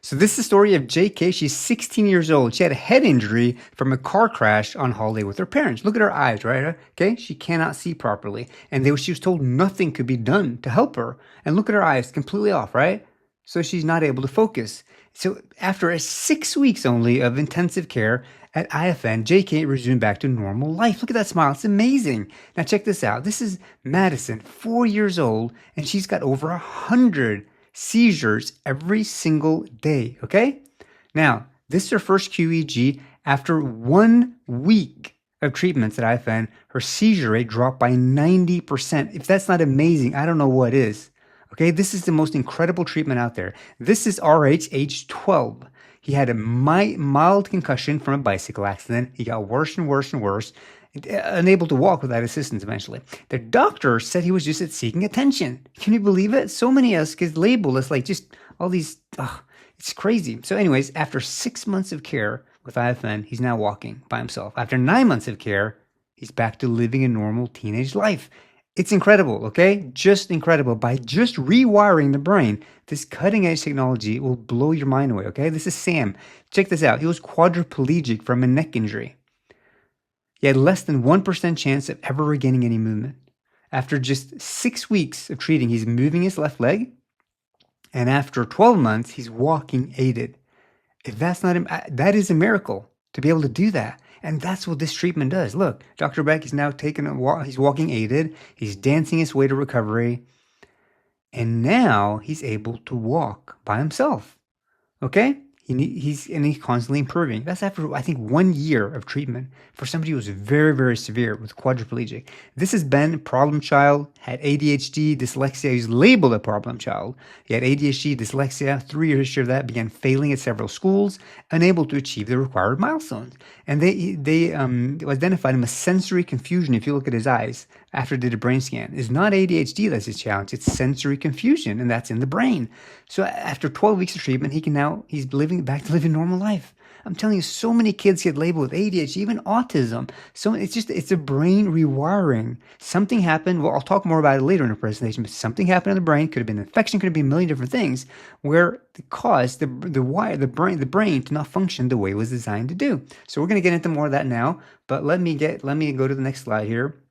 So this is the story of JK. She's 16 years old. She had a head injury from a car crash on holiday with her parents. Look at her eyes, right? Okay, she cannot see properly, and she was told nothing could be done to help her. And look at her eyes, completely off, right? So she's not able to focus. So after 6 weeks only of intensive care at IFN, JK resumed back to normal life. Look at that smile. It's amazing. Now check this out. This is Madison, 4 years old, and she's got over 100 seizures every single day. Okay? Now, this is her first QEG. After 1 week of treatments at IFN, her seizure rate dropped by 90%. If that's not amazing, I don't know what is. Okay, this is the most incredible treatment out there. This is RH, age 12. He had a mild concussion from a bicycle accident. He got worse and worse and worse, unable to walk without assistance eventually. The doctor said he was just seeking attention. Can you believe it? So many of us get labeled as like just all these, it's crazy. So anyways, after 6 months of care with IFN, he's now walking by himself. After 9 months of care, he's back to living a normal teenage life. It's incredible, okay? Just incredible. By just rewiring the brain, this cutting edge technology will blow your mind away, okay? This is Sam. Check this out. He was quadriplegic from a neck injury. He had less than 1% chance of ever regaining any movement. After just 6 weeks of treating, he's moving his left leg. And after 12 months, he's walking aided. If that's not, that is a miracle to be able to do that. And that's what this treatment does. Look, Dr. Beck is now taking a walk. He's walking aided. He's dancing his way to recovery. And now he's able to walk by himself. Okay? He's constantly improving. That's after, I think, 1 year of treatment for somebody who was very, very severe with quadriplegic. This has been a problem child, had ADHD, dyslexia. He's labeled a problem child. He had ADHD, dyslexia, 3 years history of that, began failing at several schools, unable to achieve the required milestones. And they identified him as sensory confusion. If you look at his eyes after they did a brain scan, it's not ADHD that's his challenge. It's sensory confusion, and that's in the brain. So after 12 weeks of treatment, he's living back to living normal life. I'm telling you, so many kids get labeled with ADHD, even autism. So it's a brain rewiring. Something happened. Well, I'll talk more about it later in the presentation, but something happened in the brain. Could have been an infection, could have been a million different things, where it caused the brain to not function the way it was designed to do. So we're going to get into more of that now, but let me go to the next slide here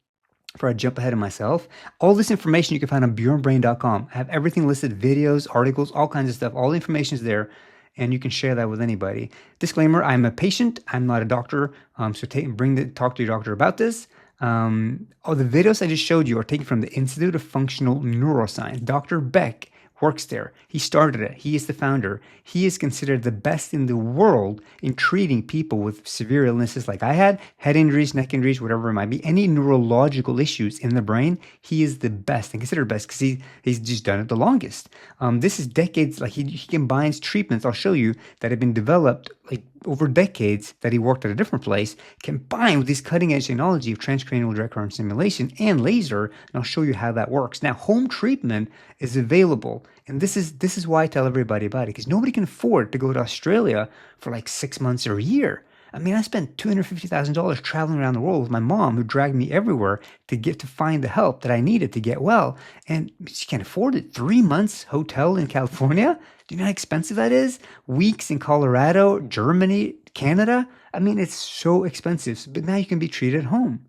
before I jump ahead of myself. All this information you can find on BjornBrain.com. I have everything listed, videos, articles, all kinds of stuff. All the information is there, and you can share that with anybody. Disclaimer, I'm a patient. I'm not a doctor, so talk to your doctor about this. All the videos I just showed you are taken from the Institute of Functional Neuroscience. Dr. Beck works there. He started it. He is the founder. He is considered the best in the world in treating people with severe illnesses like I had, head injuries, neck injuries, whatever it might be, any neurological issues in the brain. He is the best and considered best because he's just done it the longest. This is decades, like he combines treatments, I'll show you, that have been developed like over decades that he worked at a different place, combined with this cutting edge technology of transcranial direct current stimulation and laser, and I'll show you how that works. Now, home treatment is available, and this is why I tell everybody about it, because nobody can afford to go to Australia for like 6 months or a year. I mean, I spent $250,000 traveling around the world with my mom, who dragged me everywhere to find the help that I needed to get well, and she can't afford it. 3 months hotel in California. Do you know how expensive that is? Weeks in Colorado, Germany, Canada. I mean, it's so expensive. But now you can be treated at home.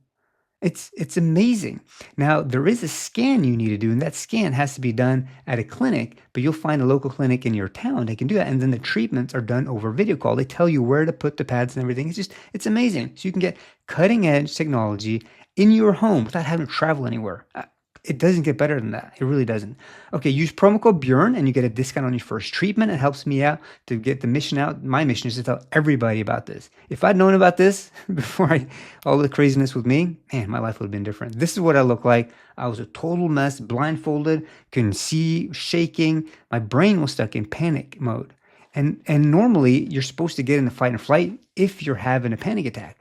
It's amazing. Now, there is a scan you need to do, and that scan has to be done at a clinic, but you'll find a local clinic in your town that can do that. And then the treatments are done over video call. They tell you where to put the pads and everything. It's amazing. So you can get cutting edge technology in your home without having to travel anywhere. It doesn't get better than that. It really doesn't. Okay, use promo code Bjorn and you get a discount on your first treatment. It helps me out to get the mission out. My mission is to tell everybody about this. If I'd known about this before all the craziness with me, man, my life would have been different. This is what I look like. I was a total mess, blindfolded, couldn't see, shaking. My brain was stuck in panic mode. And normally you're supposed to get in the fight and flight if you're having a panic attack.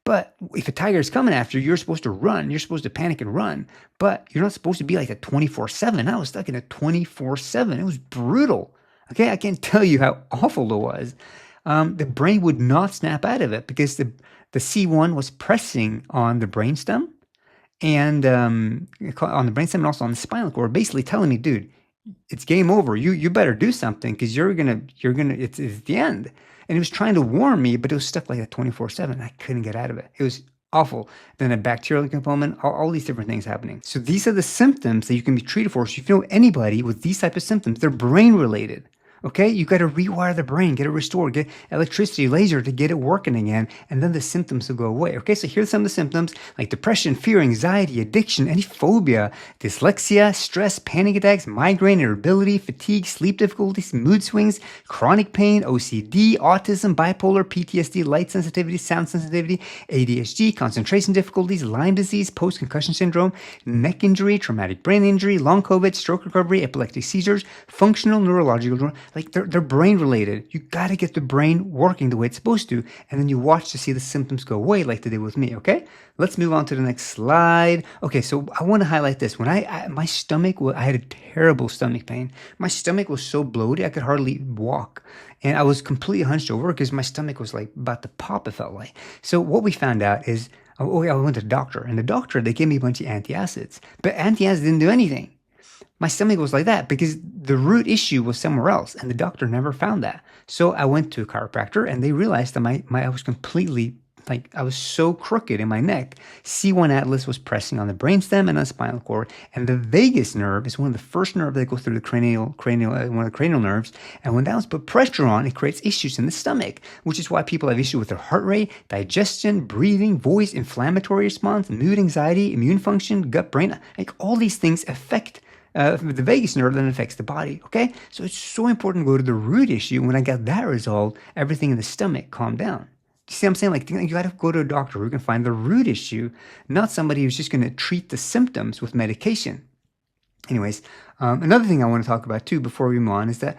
But if a tiger is coming after you, you're supposed to run. You're supposed to panic and run. But you're not supposed to be like a 24/7. I was stuck in a 24/7. It was brutal. Okay, I can't tell you how awful it was. The brain would not snap out of it because the C1 was pressing on the brainstem and on the brainstem and also on the spinal cord, basically telling me, dude, it's game over. You better do something because it's the end. And he was trying to warn me, but it was stuck like that 24/7. I couldn't get out of it. It was awful. Then a bacterial component, all these different things happening. So these are the symptoms that you can be treated for. So if you know anybody with these type of symptoms, they're brain related. Okay, you got to rewire the brain, get it restored, get electricity, laser to get it working again, and then the symptoms will go away. Okay, so here's some of the symptoms like depression, fear, anxiety, addiction, any phobia, dyslexia, stress, panic attacks, migraine, irritability, fatigue, sleep difficulties, mood swings, chronic pain, OCD, autism, bipolar, PTSD, light sensitivity, sound sensitivity, ADHD, concentration difficulties, Lyme disease, post-concussion syndrome, neck injury, traumatic brain injury, long COVID, stroke recovery, epileptic seizures, functional neurological. Like they're brain related. You got to get the brain working the way it's supposed to, and then you watch to see the symptoms go away like they did with me. Okay, let's move on to the next slide. Okay, so I want to highlight this. When my stomach, I had a terrible stomach pain. My stomach was so bloated I could hardly walk, and I was completely hunched over because my stomach was like about to pop. It felt like. So what we found out is, I went to the doctor, and the doctor, they gave me a bunch of antacids, but antacids didn't do anything. My stomach was like that because the root issue was somewhere else, and the doctor never found that. So I went to a chiropractor, and they realized that I was completely, like, I was so crooked in my neck. C1 atlas was pressing on the brainstem and on the spinal cord, and the vagus nerve is one of the first nerves that goes through the one of the cranial nerves. And when that was put pressure on, it creates issues in the stomach, which is why people have issues with their heart rate, digestion, breathing, voice, inflammatory response, mood, anxiety, immune function, gut, brain. Like all these things affect the vagus nerve, then affects the body. Okay, so it's so important to go to the root issue. When I got that resolved, everything in the stomach calmed down. You see what I'm saying? Like, you got to go to a doctor who can find the root issue, not somebody who's just going to treat the symptoms with medication. Anyways, another thing I want to talk about too before we move on is that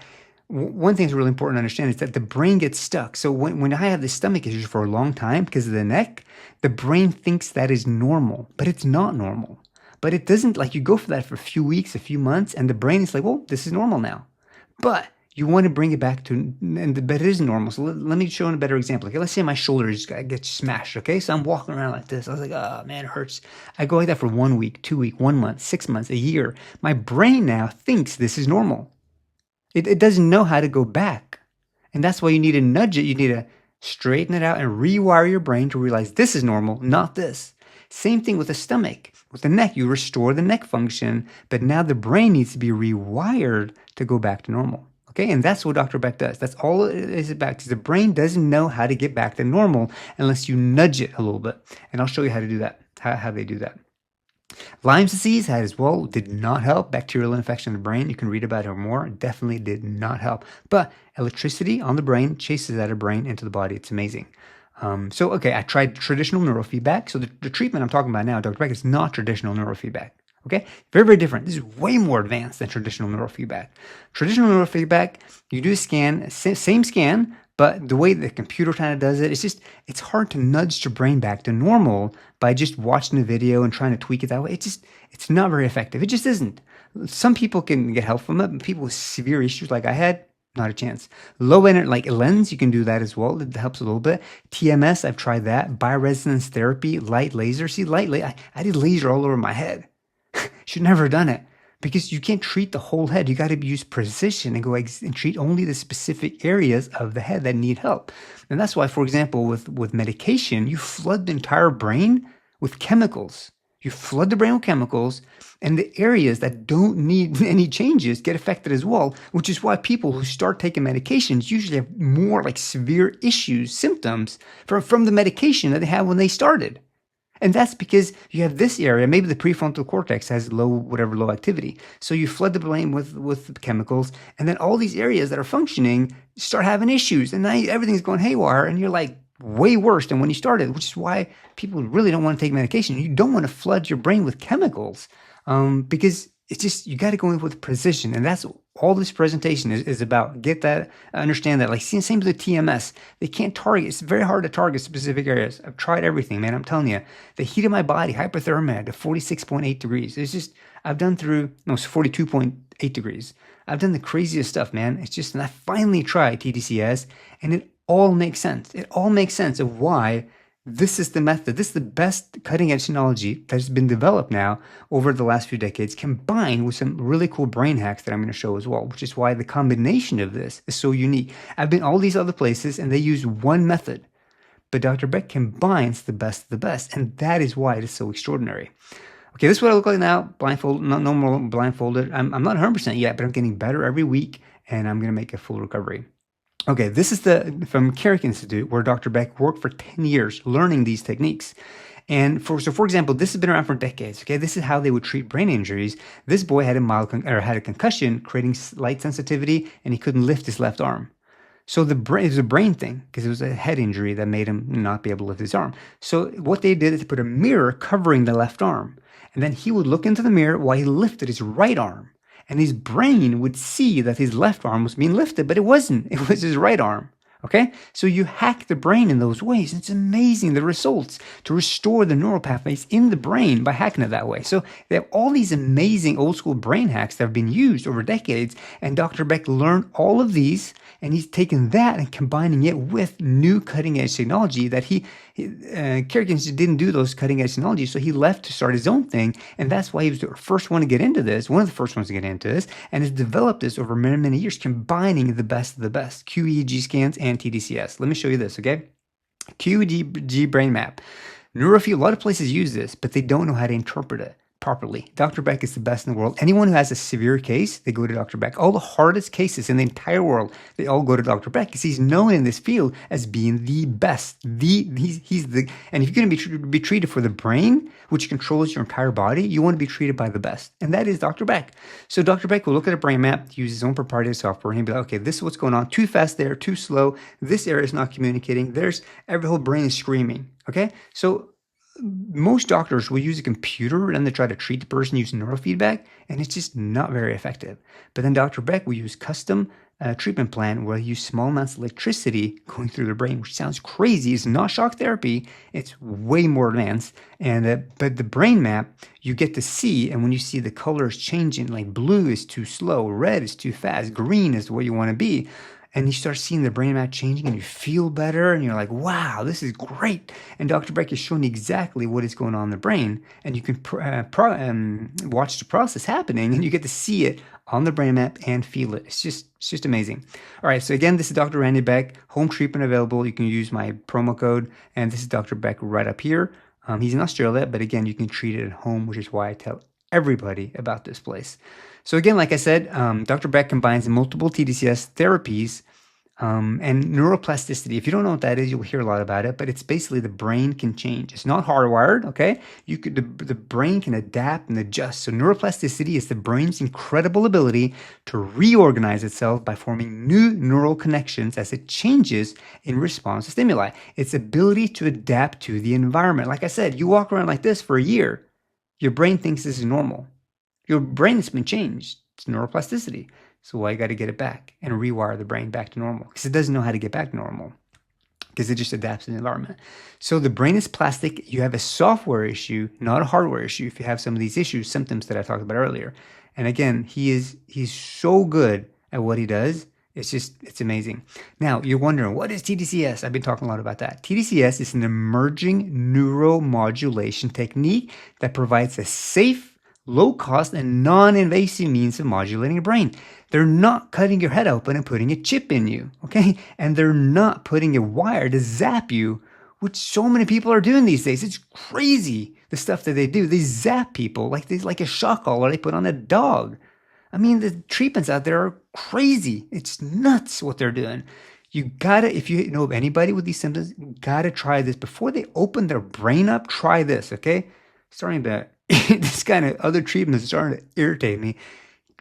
one thing that's really important to understand is that the brain gets stuck. So when I have the stomach issues for a long time because of the neck, the brain thinks that is normal, but it's not normal. But it doesn't, like, you go for that for a few weeks, a few months, and the brain is like, well, this is normal now. But you want to bring it back to, but it isn't normal. So let me show you a better example. Okay, let's say my shoulder just gets smashed. Okay, so I'm walking around like this. I was like, oh man, it hurts. I go like that for 1 week, 2 weeks, 1 month, 6 months, a year. My brain now thinks this is normal. It doesn't know how to go back. And that's why you need to nudge it. You need to straighten it out and rewire your brain to realize this is normal, not this. Same thing with the stomach. With the neck, you restore the neck function, but now the brain needs to be rewired to go back to normal. Okay, and that's what Dr. Beck does. That's all it is about, because the brain doesn't know how to get back to normal unless you nudge it a little bit. And I'll show you how to do that, how they do that. Lyme disease as well did not help. Bacterial infection in the brain, you can read about it more. It definitely did not help. But electricity on the brain chases out of brain into the body. It's amazing. Okay, I tried traditional neurofeedback. So the treatment I'm talking about now, Dr. Beck, is not traditional neurofeedback. Okay, very, very different. This is way more advanced than traditional neurofeedback. Traditional neurofeedback, you do a scan, same scan, but the way the computer kind of does it, it's hard to nudge your brain back to normal by just watching a video and trying to tweak it that way. It's not very effective. It just isn't. Some people can get help from it, but people with severe issues like I had, not a chance. Low energy, like lens, you can do that as well. It helps a little bit. TMS, I've tried that. Bioresonance therapy, light laser. See, I did laser all over my head. Should never have done it, because you can't treat the whole head. You got to use precision and go and treat only the specific areas of the head that need help. And that's why, for example, with medication, you flood the entire brain with chemicals. You flood the brain with chemicals, and the areas that don't need any changes get affected as well, which is why people who start taking medications usually have more like severe issues, symptoms from the medication that they had when they started. And that's because you have this area, maybe the prefrontal cortex has low activity. So you flood the brain with chemicals, and then all these areas that are functioning start having issues, and now everything's going haywire, and you're like way worse than when you started, which is why people really don't want to take medication. You don't want to flood your brain with chemicals, because it's just, you got to go in with precision. And that's all this presentation is about. Get that, understand that. Like, same with the TMS. They can't target. It's very hard to target specific areas. I've tried everything, man. I'm telling you. The heat of my body, hypothermia to 46.8 degrees. It's just, I've done through, no, it's 42.8 degrees. I've done the craziest stuff, man. It's just, and I finally tried TDCS, and it all makes sense. It all makes sense of why This is the method. This is the best cutting edge technology that has been developed now over the last few decades, combined with some really cool brain hacks that I'm going to show as well, which is why the combination of this is so unique. I've been all these other places and they use one method, but Dr. Beck combines the best of the best, and that is why it is so extraordinary. Okay, this is what I look like now, blindfolded, not no more blindfolded. I'm not 100% yet, but I'm getting better every week, and I'm going to make a full recovery. Okay, this is from Carrick Institute, where Dr. Beck worked for 10 years learning these techniques. And for example, this has been around for decades. Okay, this is how they would treat brain injuries. This boy had had a concussion, creating light sensitivity, and he couldn't lift his left arm. So it was a brain thing, because it was a head injury that made him not be able to lift his arm. So what they did is they put a mirror covering the left arm, and then he would look into the mirror while he lifted his right arm. And his brain would see that his left arm was being lifted, but it wasn't. It was his right arm. Okay? So you hack the brain in those ways. It's amazing the results to restore the neural pathways in the brain by hacking it that way. So they have all these amazing old school brain hacks that have been used over decades. And Dr. Beck learned all of these, and he's taken that and combining it with new cutting edge technology that Carrick didn't do those cutting edge technologies, so he left to start his own thing, and that's why he was the first one to get into this, one of the first ones to get into this, and has developed this over many, many years, combining the best of the best, QEEG scans and TDCS. Let me show you this, okay? QEEG brain map. Neurofield, a lot of places use this, but they don't know how to interpret it properly. Dr. Beck is the best in the world. Anyone who has a severe case, they go to Dr. Beck. All the hardest cases in the entire world, they all go to Dr. Beck because he's known in this field as being the best. And if you're going to be treated for the brain, which controls your entire body, you want to be treated by the best. And that is Dr. Beck. So Dr. Beck will look at a brain map, use his own proprietary software, and he'll be like, okay, this is what's going on. Too fast there, too slow. This area is not communicating. Every whole brain is screaming. Okay? So most doctors will use a computer and they try to treat the person using neurofeedback, and it's just not very effective. But then Dr. Beck will use custom treatment plan where he use small amounts of electricity going through the brain, which sounds crazy. It's not shock therapy. It's way more advanced. But the brain map, you get to see, and when you see the colors changing, like blue is too slow, red is too fast, green is where you want to be. And you start seeing the brain map changing and you feel better and you're like, wow, this is great. And Dr. Beck is showing exactly what is going on in the brain, and you can watch the process happening, and you get to see it on the brain map and feel it. It's just amazing. All right, so again, this is Dr. Randy Beck, home treatment available. You can use my promo code, and this is Dr. Beck right up here. He's in Australia, but again, you can treat it at home, which is why I tell everybody about this place. So again, like I said, Dr. Beck combines multiple TDCS therapies and neuroplasticity. If you don't know what that is, you'll hear a lot about it, but it's basically the brain can change. It's not hardwired, okay? The brain can adapt and adjust. So neuroplasticity is the brain's incredible ability to reorganize itself by forming new neural connections as it changes in response to stimuli. Its ability to adapt to the environment. Like I said, you walk around like this for a year, your brain thinks this is normal. Your brain has been changed. It's neuroplasticity. So I got to get it back and rewire the brain back to normal, because it doesn't know how to get back to normal, because it just adapts to the environment. So the brain is plastic. You have a software issue, not a hardware issue, if you have some of these symptoms that I talked about earlier. And again, he's so good at what he does. It's amazing. Now, you're wondering, what is TDCS? I've been talking a lot about that. TDCS is an emerging neuromodulation technique that provides a safe, low-cost, and non-invasive means of modulating your brain. They're not cutting your head open and putting a chip in you, okay? And they're not putting a wire to zap you, which so many people are doing these days. It's crazy, the stuff that they do. They zap people like a shock collar they put on a dog. I mean, the treatments out there are crazy. It's nuts what they're doing. You gotta, if you know of anybody with these symptoms, you gotta try this. Before they open their brain up, try this, okay? Starting to, this kind of other treatment is starting to irritate me.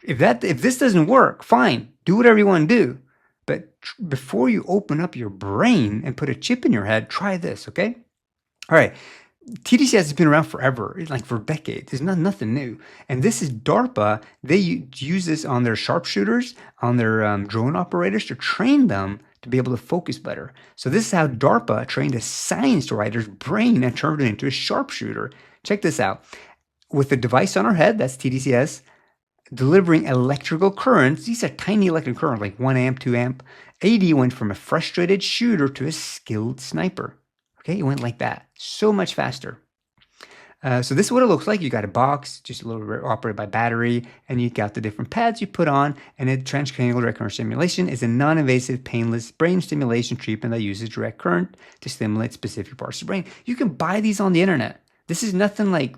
If this doesn't work, fine. Do whatever you want to do. But before you open up your brain and put a chip in your head, try this, okay? All right. TDCS has been around forever, like for decades. It's nothing new. And this is DARPA. They use this on their sharpshooters, on their drone operators, to train them to be able to focus better. So this is how DARPA trained a science writer's brain and turned it into a sharpshooter. Check this out. With a device on our head, that's TDCS, delivering electrical currents. These are tiny electric currents, like 1 amp, 2 amp. AD went from a frustrated shooter to a skilled sniper. Okay, it went like that, so much faster. So this is what it looks like. You got a box, just a little bit operated by battery, and you got the different pads you put on, and a transcranial direct current stimulation is a non-invasive, painless brain stimulation treatment that uses direct current to stimulate specific parts of the brain. You can buy these on the internet. This is nothing like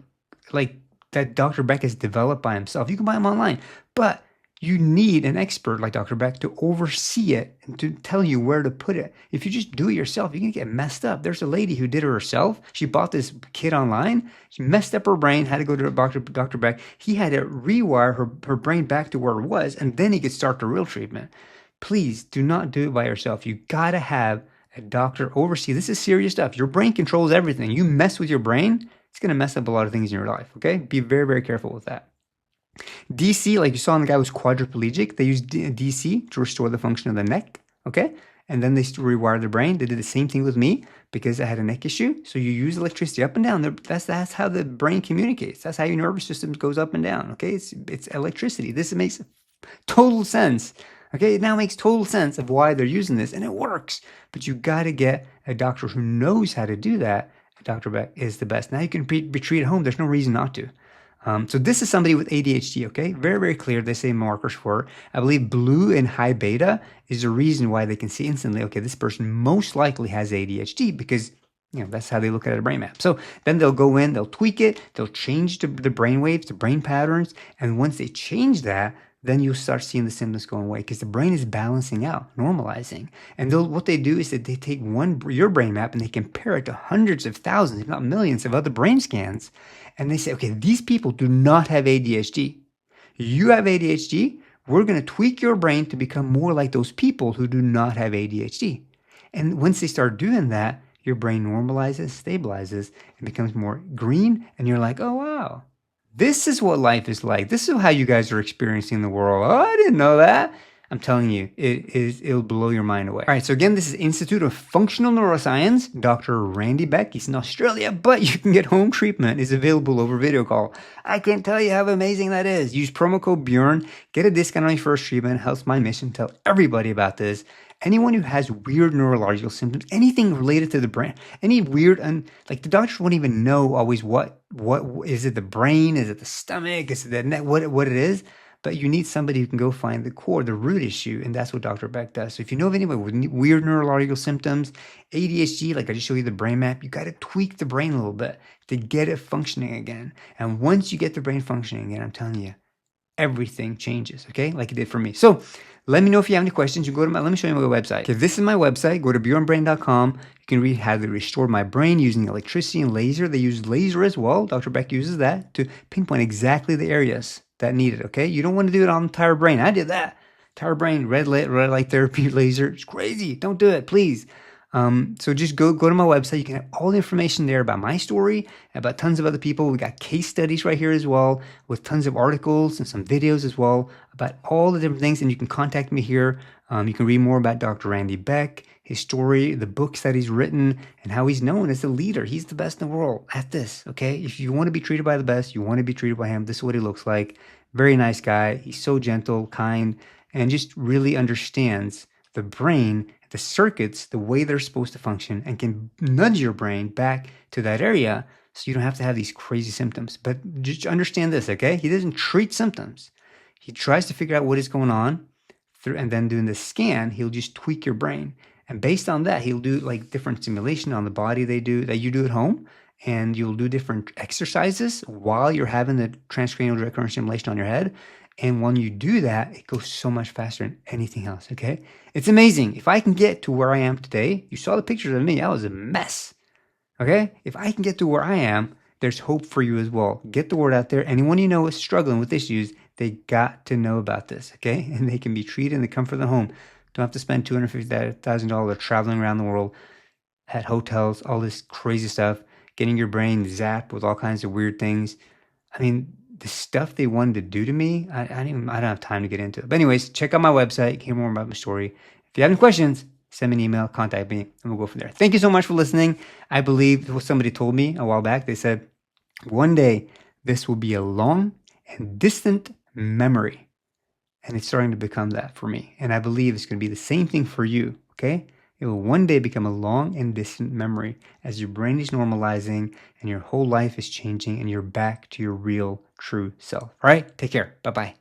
that Dr. Beck has developed by himself. You can buy them online, but you need an expert like Dr. Beck to oversee it and to tell you where to put it. If you just do it yourself, you can get messed up. There's a lady who did it herself. She bought this kit online. She messed up her brain, had to go to Dr. Beck. He had to rewire her brain back to where it was, and then he could start the real treatment. Please do not do it by yourself. You gotta have a doctor oversee. This is serious stuff. Your brain controls everything. You mess with your brain, it's gonna mess up a lot of things in your life, okay? Be very, very careful with that. DC, like you saw in the guy who was quadriplegic, they used DC to restore the function of the neck, okay? And then they rewired the brain. They did the same thing with me because I had a neck issue. So you use electricity up and down. That's how the brain communicates. That's how your nervous system goes up and down, okay? It's electricity. This makes total sense, okay? It now makes total sense of why they're using this, and it works. But you got to get a doctor who knows how to do that. Dr. Beck is the best. Now you can be treated at home. There's no reason not to. So this is somebody with ADHD, okay? Very, very clear. They say markers for it. I believe blue and high beta is the reason why they can see instantly, okay, this person most likely has ADHD because, that's how they look at a brain map. So then they'll go in, they'll tweak it, they'll change the brain waves, the brain patterns. And once they change that, then you'll start seeing the symptoms going away because the brain is balancing out, normalizing. And what they do is that they take your brain map and they compare it to hundreds of thousands, if not millions of other brain scans. And they say, okay, these people do not have ADHD. You have ADHD. We're going to tweak your brain to become more like those people who do not have ADHD. And once they start doing that, your brain normalizes, stabilizes, and becomes more green. And you're like, oh, wow. This is what life is like. This is how you guys are experiencing the world. Oh, I didn't know that. I'm telling you, it'll blow your mind away. All right, so again, this is Institute of Functional Neuroscience, Dr. Randy Beck. He's in Australia, but you can get home treatment. It's available over video call. I can't tell you how amazing that is. Use promo code Bjorn, get a discount on your first treatment. Helps my mission. Tell everybody about this. Anyone who has weird neurological symptoms, anything related to the brain, any weird, like the doctors won't even know always what is it the brain, is it the stomach, is it the neck, what it is. But you need somebody who can go find the core, the root issue, and that's what Dr. Beck does. So if you know of anybody with weird neurological symptoms, ADHD, like I just showed you the brain map, you got to tweak the brain a little bit to get it functioning again. And once you get the brain functioning again, I'm telling you, everything changes, okay? Like it did for me. So let me know if you have any questions. You go to let me show you my website. Okay, this is my website. Go to BjornBrain.com. You can read how they restore my brain using electricity and laser. They use laser as well. Dr. Beck uses that to pinpoint exactly the areas that need it, okay? You don't want to do it on the entire brain. I did that. Entire brain, red light therapy, laser. It's crazy. Don't do it, please. So just go to my website. You can have all the information there about my story, about tons of other people. We got case studies right here as well, with tons of articles and some videos as well about all the different things. And you can contact me here. You can read more about Dr. Randy Beck, his story, the books that he's written, and how he's known as a leader. He's the best in the world at this, okay? If you want to be treated by the best, you want to be treated by him, this is what he looks like. Very nice guy. He's so gentle, kind, and just really understands the brain, the circuits, the way they're supposed to function, and can nudge your brain back to that area so you don't have to have these crazy symptoms. But just understand this, okay? He doesn't treat symptoms. He tries to figure out what is going on, and then doing the scan, he'll just tweak your brain. And based on that, he'll do like different simulation on the body that you do at home, and you'll do different exercises while you're having the transcranial direct current stimulation on your head. And when you do that, it goes so much faster than anything else, okay? It's amazing. If I can get to where I am today, you saw the pictures of me, I was a mess, okay? If I can get to where I am, there's hope for you as well. Get the word out there. Anyone you know is struggling with issues, they got to know about this, okay? And they can be treated in the comfort of their home. Don't have to spend $250,000 traveling around the world at hotels, all this crazy stuff, getting your brain zapped with all kinds of weird things. I mean, the stuff they wanted to do to me, I don't have time to get into it. But anyways, check out my website, hear more about my story. If you have any questions, send me an email, contact me, and we'll go from there. Thank you so much for listening. I believe what somebody told me a while back. They said, one day this will be a long and distant memory. And it's starting to become that for me. And I believe it's going to be the same thing for you, okay? It will one day become a long and distant memory as your brain is normalizing and your whole life is changing and you're back to your real, true self. All right? Take care. Bye bye.